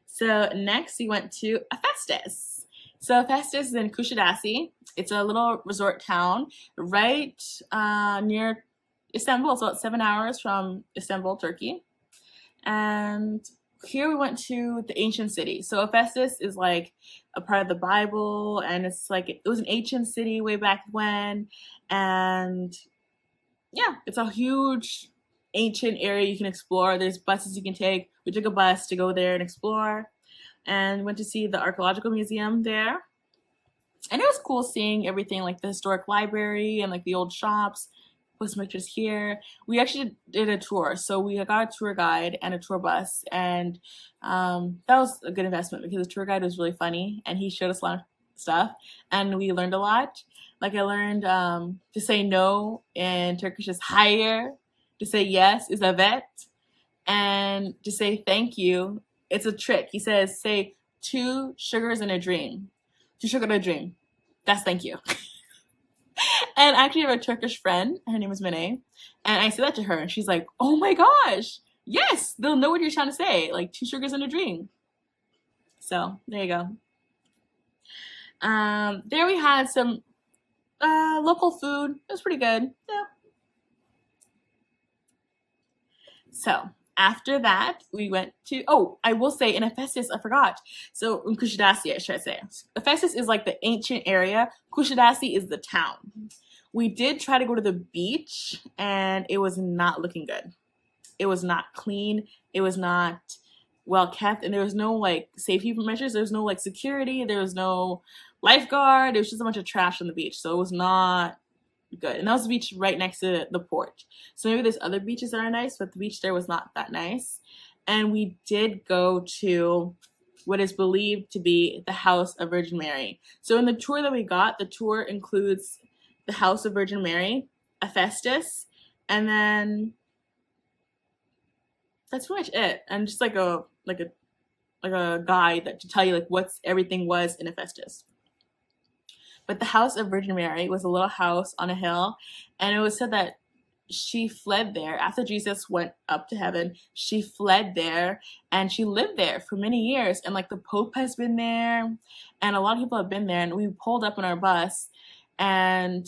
So next we went to Hephaestus. So Hephaestus is in Kusadasi. It's a little resort town right near Istanbul. It's about 7 hours from Istanbul, Turkey. And here we went to the ancient city. So Ephesus is like a part of the Bible, and it's like it was an ancient city way back when. And yeah, it's a huge ancient area you can explore. There's buses you can take. We took a bus to go there and explore, and went to see the archaeological museum there. And it was cool seeing everything like the historic library and like the old shops. Put some pictures here. We actually did a tour, so we got a tour guide and a tour bus, and that was a good investment because the tour guide was really funny and he showed us a lot of stuff, and we learned a lot. Like I learned to say no in Turkish is hayır, to say yes is evet, and to say thank you, it's a trick. He says say two sugars in a dream, two sugar in a dream. That's thank you. And I actually have a Turkish friend. Her name is Mine. And I said that to her, and she's like, oh my gosh, yes, they'll know what you're trying to say. Like, two sugars in a dream. So, there you go. There we had some local food. It was pretty good. Yeah. So, after that, we went to, oh, I will say in Ephesus, I forgot. So, in Kusadasi, I should say. Ephesus is like the ancient area. Kusadasi is the town. We did try to go to the beach, and it was not looking good. It was not clean. It was not well kept, and there was no like safety measures. There was no like security. There was no lifeguard. It was just a bunch of trash on the beach. So it was not good. And that was the beach right next to the port. So maybe there's other beaches that are nice, but the beach there was not that nice. And we did go to what is believed to be the House of Virgin Mary. So in the tour that we got, the tour includes the House of Virgin Mary, Hephaestus, and then that's pretty much it. And just like a guide that to tell you like what's everything was in Hephaestus. But the House of Virgin Mary was a little house on a hill, and it was said that she fled there after Jesus went up to heaven. She fled there, and she lived there for many years. And like the Pope has been there, and a lot of people have been there. And we pulled up in our bus, and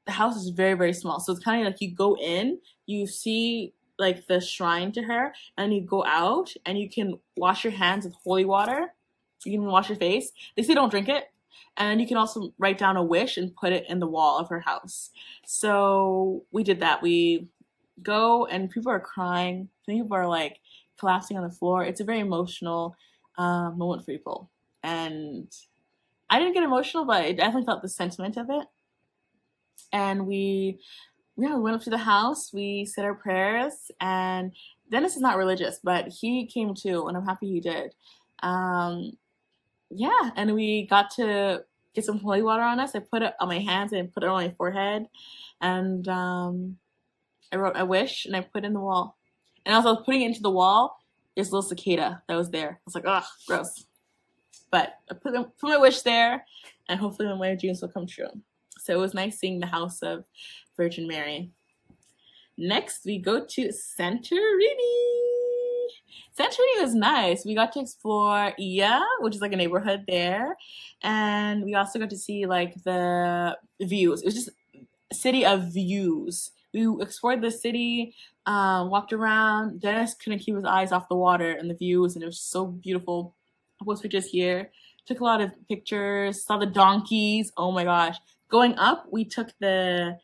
the house is very, very small. So it's kind of like you go in, you see like the shrine to her, and you go out, and you can wash your hands with holy water. You can wash your face. They say don't drink it. And then you can also write down a wish and put it in the wall of her house. So we did that. We go, and people are crying. People are like collapsing on the floor. It's a very emotional moment for people. And I didn't get emotional, but I definitely felt the sentiment of it. And we went up to the house. We said our prayers. And Dennis is not religious, but he came too, and I'm happy he did. Yeah, and we got to get some holy water on us. I put it on my hands and put it on my forehead, and I wrote a wish and I put it in the wall. And as I was putting it into the wall, there's a little cicada that was there. I was like, ugh, gross. But I put my wish there, and hopefully my dreams will come true. So it was nice seeing the House of Virgin Mary. Next, we go to Santorini. Santorini was nice. We got to explore Iya, which is like a neighborhood there. And we also got to see like the views. It was just a city of views. We explored the city, walked around. Dennis couldn't keep his eyes off the water and the views, and it was so beautiful. I'll post pictures here. Took a lot of pictures, saw the donkeys. Oh my gosh. Going up, we took the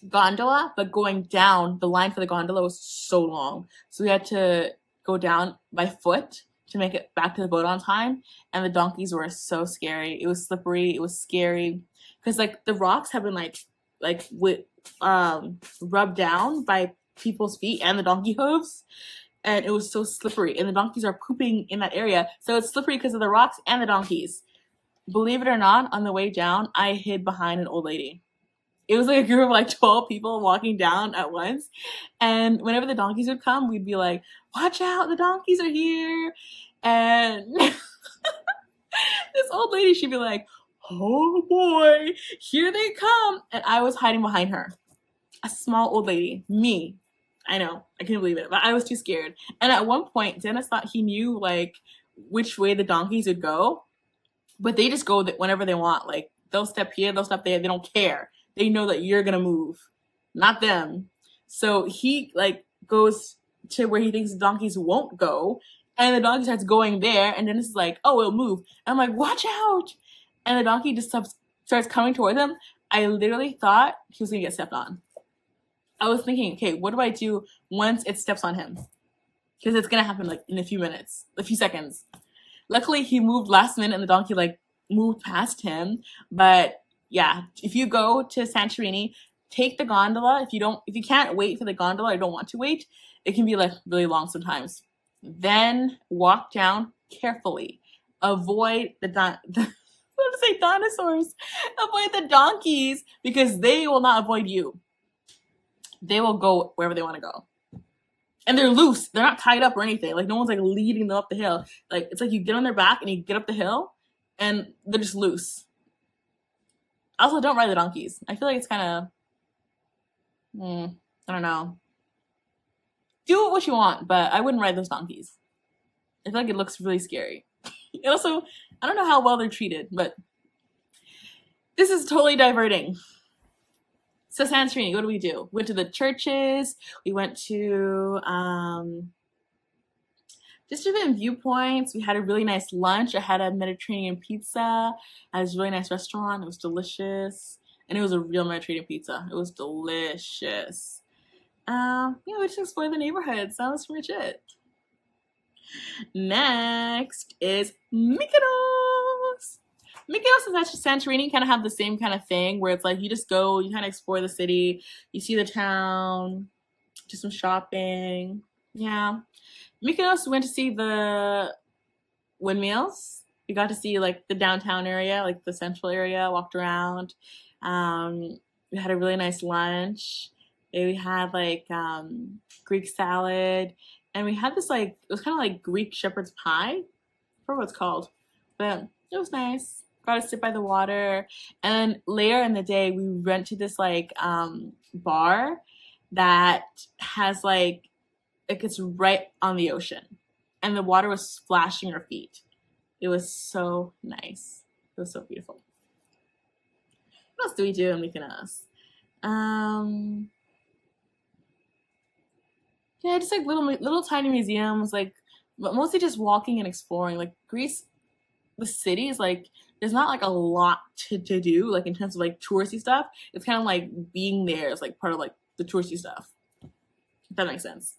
gondola, but going down, the line for the gondola was so long. So we had to go down by foot to make it back to the boat on time. And the donkeys were so scary. It was slippery. It was scary. Because like the rocks have been rubbed down by people's feet and the donkey hooves. And it was so slippery. And the donkeys are pooping in that area. So it's slippery because of the rocks and the donkeys. Believe it or not, on the way down, I hid behind an old lady. It was like a group of like 12 people walking down at once. And whenever the donkeys would come, we'd be like, watch out, the donkeys are here. And this old lady, she'd be like, oh boy, here they come. And I was hiding behind her. A small old lady, me. I know, I couldn't believe it, but I was too scared. And at one point, Dennis thought he knew like which way the donkeys would go, but they just go whenever they want. Like they'll step here, they'll step there. They don't care. They know that you're gonna move, not them. So he like goes to where he thinks the donkeys won't go, and the donkey starts going there, and then it's like, oh, it'll move. And I'm like, watch out! And the donkey just starts coming towards him. I literally thought he was gonna get stepped on. I was thinking, okay, what do I do once it steps on him? Because it's gonna happen like in a few minutes, a few seconds. Luckily, he moved last minute, and the donkey like moved past him. But yeah, if you go to Santorini, take the gondola. If you can't wait for the gondola or don't want to wait, it can be like really long sometimes. Then walk down carefully. Avoid the dinosaurs. Avoid the donkeys because they will not avoid you. They will go wherever they want to go. And they're loose. They're not tied up or anything. Like no one's like leading them up the hill. Like it's like you get on their back and you get up the hill and they're just loose. Also, don't ride the donkeys. I feel like it's kind of, I don't know. Do what you want, but I wouldn't ride those donkeys. I feel like it looks really scary. And also, I don't know how well they're treated, but this is totally diverting. So Santorini, what do? We went to the churches. We went to just different viewpoints. We had a really nice lunch. I had a Mediterranean pizza at this really nice restaurant. It was delicious. And it was a real Mediterranean pizza. It was delicious. Yeah, we just explored the neighborhood. So that was pretty much it. Next is Mykonos. Mykonos and Santorini kind of have the same kind of thing where it's like you just go, you kind of explore the city, you see the town, do some shopping. Yeah. Mykonos, we went to see the windmills. We got to see like the downtown area, like the central area, walked around. We had a really nice lunch. We had like Greek salad. And we had this like, it was kind of like Greek shepherd's pie. I forgot what it's called. But it was nice. Got to sit by the water. And then later in the day, we went to this like bar that has like it's right on the ocean. And the water was splashing our feet. It was so nice. It was so beautiful. What else do we do in Mykonos? Yeah, just like little tiny museums, like, but mostly just walking and exploring. Like Greece, the city is like, there's not like a lot to do, like in terms of like touristy stuff. It's kind of like being there is like part of like the touristy stuff. If that makes sense.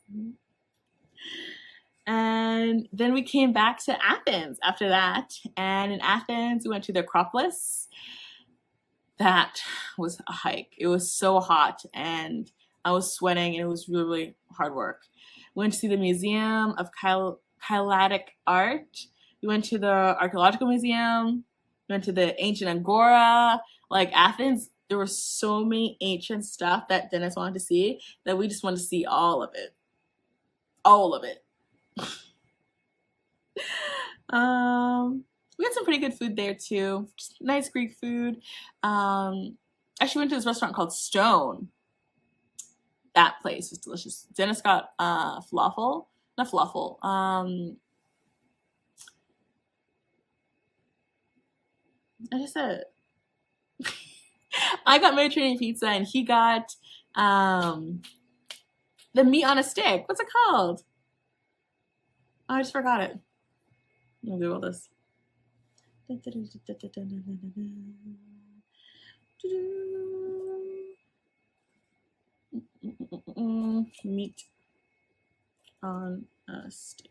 And then we came back to Athens after that. And in Athens, we went to the Acropolis. That was a hike. It was so hot and I was sweating and it was really, really hard work. We went to see the Museum of Kylatic Art. We went to the Archaeological Museum. We went to the Ancient Agora. Like Athens, there were so many ancient stuff that Dennis wanted to see that we just wanted to see all of it. All of it. We had some pretty good food there too. Just nice Greek food. Actually went to this restaurant called Stone. That place was delicious. Dennis got falafel. Not falafel. I just said I got Mediterranean pizza and he got the meat on a stick. What's it called? Oh, I just forgot it. I'm gonna Google this. Meat on a stick.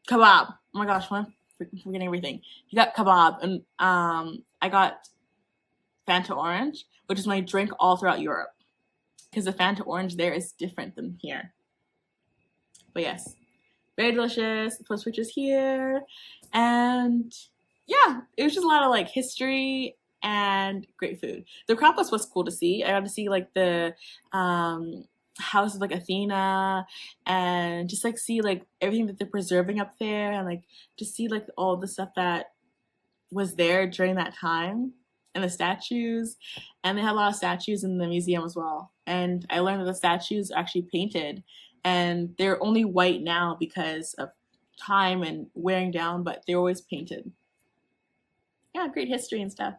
Kebab. Oh my gosh, I'm forgetting everything. You got kebab, and I got Fanta Orange, which is my drink all throughout Europe, because the Fanta Orange there is different than here. But yes, very delicious. Post pictures here, and yeah, it was just a lot of like history and great food. The Acropolis was cool to see. I got to see like the house of like Athena and just like see like everything that they're preserving up there and like just see like all the stuff that was there during that time. and the statues, and they had a lot of statues in the museum as well. And I learned that the statues are actually painted, and they're only white now because of time and wearing down, but they're always painted. Yeah, great history and stuff.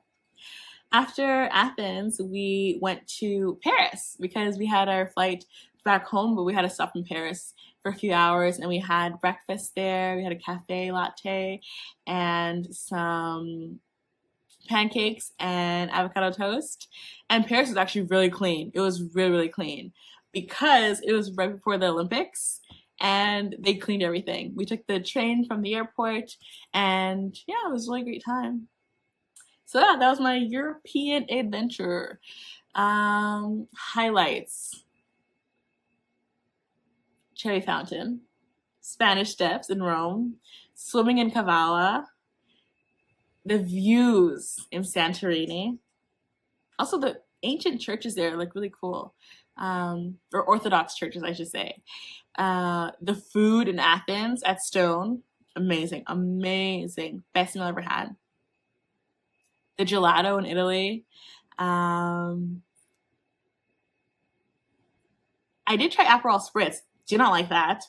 After Athens, we went to Paris because we had our flight back home, but we had to stop in Paris for a few hours, and we had breakfast there. We had a cafe latte and some pancakes and avocado toast. And Paris was actually really clean. It was really, really clean because it was right before the Olympics and they cleaned everything. We took the train from the airport, and yeah, it was a really great time. So yeah, that was my European adventure. Highlights: Cherry Fountain, Spanish Steps in Rome, swimming in Kavala, the views in Santorini. Also, the ancient churches there are like really cool, or Orthodox churches, I should say. The food in Athens at Stone, amazing, amazing, best meal I ever had. The gelato in Italy. I did try Aperol Spritz. Do not like that.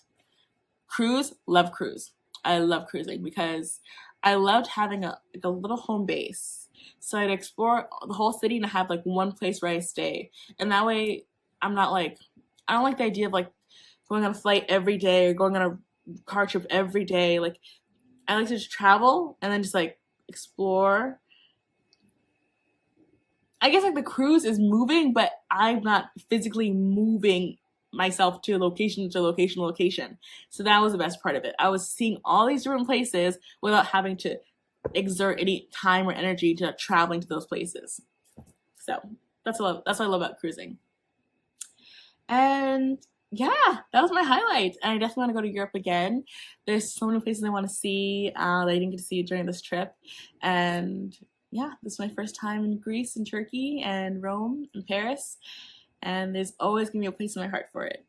Cruise, love cruise. I love cruising because I loved having a little home base. So I'd explore the whole city and have like one place where I stay. And that way I'm not like, I don't like the idea of like going on a flight every day or going on a car trip every day. Like, I like to just travel and then just like explore. I guess like the cruise is moving, but I'm not physically moving myself to location to location to location. So that was the best part of it. I was seeing all these different places without having to exert any time or energy to traveling to those places. So that's what I love about cruising. And yeah, that was my highlight. And I definitely want to go to Europe again. There's so many places I want to see that I didn't get to see during this trip. And yeah, this is my first time in Greece and Turkey and Rome and Paris. And there's always gonna be a place in my heart for it.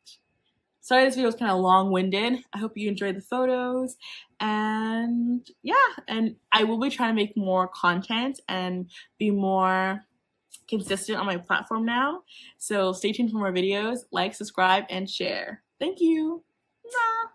Sorry this video was kind of long-winded. I hope you enjoyed the photos. And yeah, and I will be trying to make more content and be more consistent on my platform now. So stay tuned for more videos. Like, subscribe, and share. Thank you. Mwah.